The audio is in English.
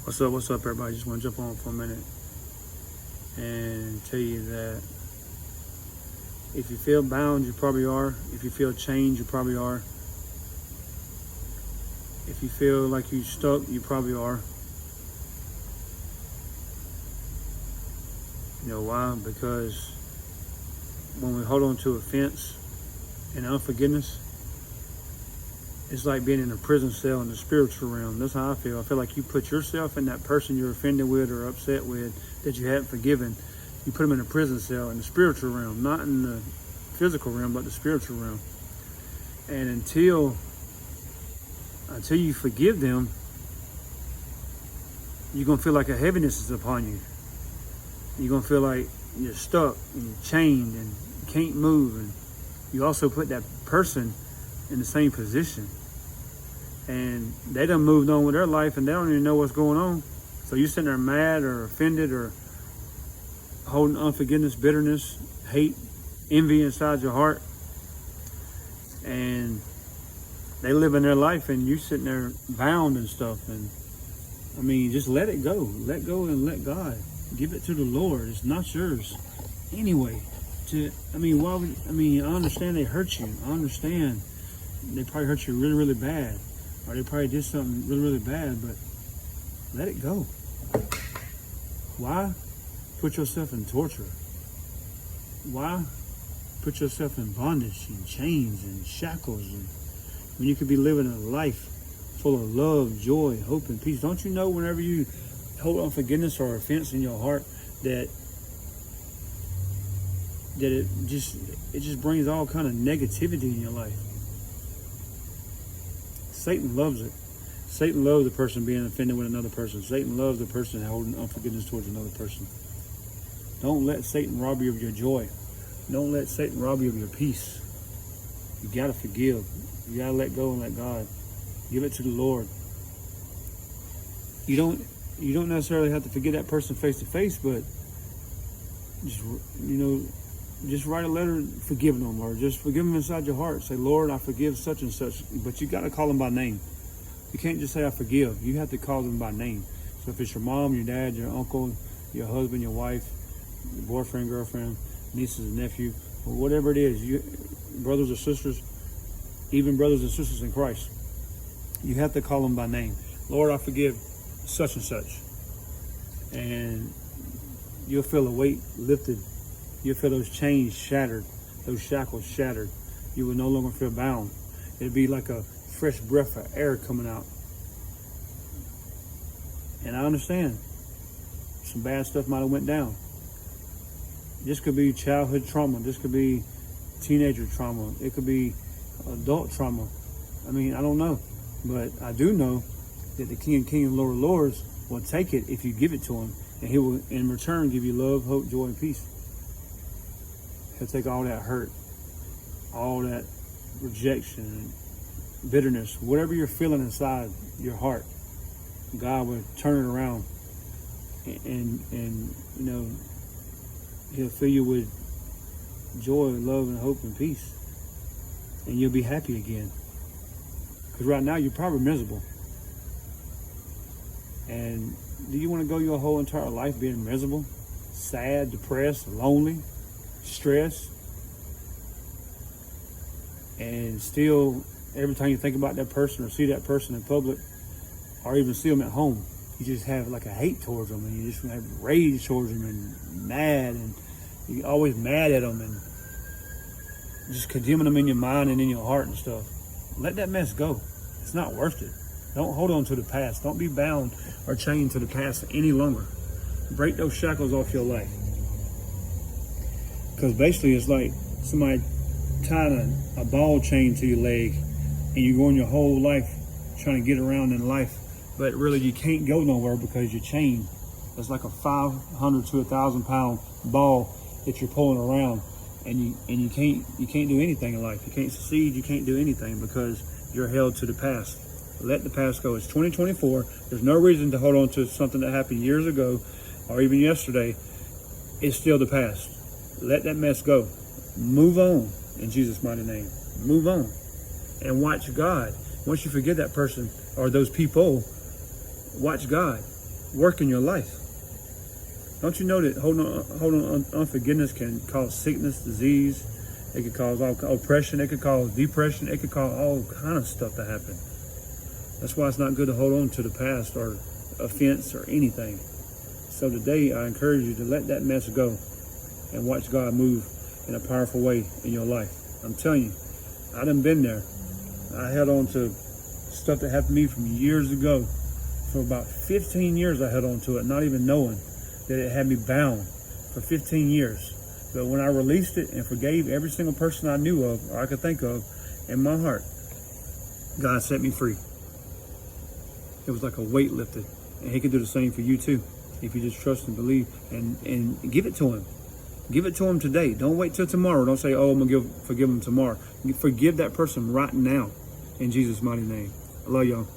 What's up, everybody? Just want to jump on for a minute and tell you that if you feel bound, you probably are. If you feel chained, you probably are. If you feel like you're stuck, you probably are. You know why? Because when we hold on to offense and unforgiveness, it's like being in a prison cell in the spiritual realm. That's how I feel. I feel like you put yourself in that person you're offended with or upset with that you haven't forgiven. You put them in a prison cell in the spiritual realm, not in the physical realm, but the spiritual realm. And until you forgive them, you're going to feel like a heaviness is upon you. You're going to feel like you're stuck and you're chained and you can't move. And you also put that person in the same position. And they done moved on with their life and they don't even know what's going on. So you're sitting there mad or offended or holding unforgiveness, bitterness, hate, envy inside your heart. And they live in their life and you sitting there bound and stuff. And I mean, just let it go. Let go and let God. Give it to the Lord. It's not yours anyway. I understand they hurt you. I understand they probably hurt you really, really bad. Or they probably did something really, really bad, but let it go. Why put yourself in torture? Why put yourself in bondage and chains and shackles when you could be living a life full of love, joy, hope, and peace? Don't you know whenever you hold unforgiveness or offense in your heart that it just brings all kind of negativity in your life? Satan loves it. Satan loves the person being offended with another person. Satan loves the person holding unforgiveness towards another person. Don't let Satan rob you of your joy. Don't let Satan rob you of your peace. You gotta forgive. You gotta let go and let God. Give it to the Lord. You don't necessarily have to forgive that person face to face, but just write a letter forgiving them, or just forgive them inside your heart. Say, Lord, I forgive such and such. But you got to call them by name. You can't just say I forgive. You have to call them by name. So if it's your mom, your dad, your uncle, your husband, your wife, your boyfriend, girlfriend, nieces and nephew, or whatever it is, you brothers or sisters, even brothers and sisters in Christ, you have to call them by name. Lord, I forgive such and such. And you'll feel a weight lifted. You'll feel those chains shattered, those shackles shattered. You will no longer feel bound. It'll be like a fresh breath of air coming out. And I understand some bad stuff might have went down. This could be childhood trauma. This could be teenager trauma. It could be adult trauma. I mean, I don't know. But I do know that the King of Kings and Lord of Lords will take it if you give it to him. And he will, in return, give you love, hope, joy, and peace. He'll take all that hurt, all that rejection, bitterness, whatever you're feeling inside your heart. God will turn it around, and he'll fill you with joy, love, and hope, and peace, and you'll be happy again. Because right now you're probably miserable. And do you want to go your whole entire life being miserable, sad, depressed, lonely, stressed, and still every time you think about that person or see that person in public or even see them at home, you just have like a hate towards them, and you just have rage towards them and mad, and you're always mad at them and just condemning them in your mind and in your heart and stuff. Let that mess go. It's not worth it. Don't hold on to the past. Don't be bound or chained to the past any longer. Break those shackles off your life. Because basically it's like somebody tying a ball chain to your leg and you're going your whole life trying to get around in life, but really you can't go nowhere because you're chained. It's like a 500 to 1,000 pound ball that you're pulling around, and you can't do anything in life. You can't succeed. You can't do anything because you're held to the past. Let the past go. It's 2024. There's no reason to hold on to something that happened years ago or even yesterday. It's still the past. Let that mess go. Move on in Jesus' mighty name. Move on and watch God. Once you forget that person or those people, watch God. work in your life. Don't you know that holding on unforgiveness can cause sickness, disease? It could cause all oppression. It could cause depression. It could cause all kind of stuff to happen. That's why it's not good to hold on to the past or offense or anything. So today, I encourage you to let that mess go and watch God move in a powerful way in your life. I'm telling you, I done been there. I held on to stuff that happened to me from years ago. For about 15 years, I held on to it, not even knowing that it had me bound for 15 years. But when I released it and forgave every single person I knew of or I could think of in my heart, God set me free. It was like a weight lifted. And he can do the same for you too, if you just trust and believe and give it to him. Give it to him today. Don't wait till tomorrow. Don't say, oh, I'm going to forgive him tomorrow. Forgive that person right now in Jesus' mighty name. I love y'all.